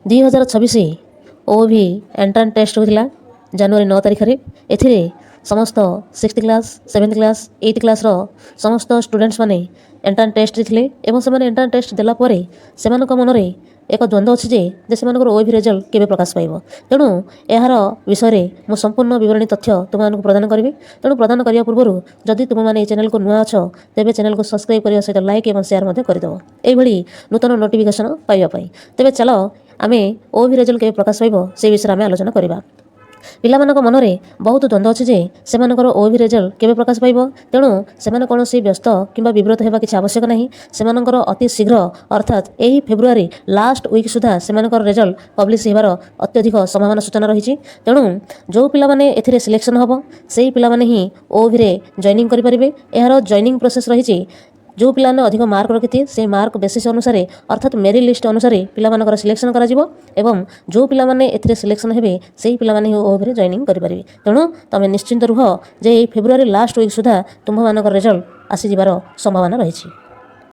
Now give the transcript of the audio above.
2026 OOV entrance test होता जनवरी 9 तारिख में एथिरे समस्त 6th class 7th class 8th class समस्त स्टूडेंट्स माने एंट्रांस टेस्ट देथिले एवं से एंट्रांस टेस्ट देला परे सेमानक मनरे एक द्वंद्व अच्छी जे सेमानकर ओएवी रिजल्ट केबे प्रकाश पाइब तेणु यार विषय मु संपूर्ण विवरणी तथ्य तुमको प्रदान करी तेणु प्रदान करने पूर्व जदि तुम मैंने चैनल को नुआ अच्छ तेज चैनल को सब्सक्राइब करने सहित लाइक और शेयर करदेव यही नूतन नोटिफिकेशन पाइबापी तेज चल आम ओएवी रिजल्ट केबे प्रकाश पाइब से विषय में आलोचना करवा पिलामानक मनरे बहुत द्वंद्व अच्छी जे सेमानकर ओएवी रिजल्ट केबे प्रकाश पाइब तेणु सेमाने कौनसी व्यस्त किंबा विब्रत होगा किसी आवश्यक नहीं सेमानकर अति शीघ्र अर्थात यही फेब्रुआरी लास्ट वीक सुधा सेमानकर रिजल्ट पब्लिश होबार अत्यधिक संभावना सूचना रही तेणु जो पिला माने एथिरे सिलेक्शन हम से पिला माने ही ओएवी रे जॉइनिंग करेंगे यार जॉइनिंग प्रोसेस रही जो पिलाने अधिक मार्क रखिथे से मार्क बेसिस अनुसार अर्थात मेरिट लिस्ट अनुसार पिलामानकर सिलेक्शन करा जिवो एवं जो पिलामाने एथिरे सिलेक्शन हेबे सेही पिलामाने ओएवी जॉइनिंग करि परिबे तेणु तमे निश्चिंत रुह जे फेब्रुआरी लास्ट वीक सुधा तुम्हारा रिजल्ट आसी जिबार संभावना रही।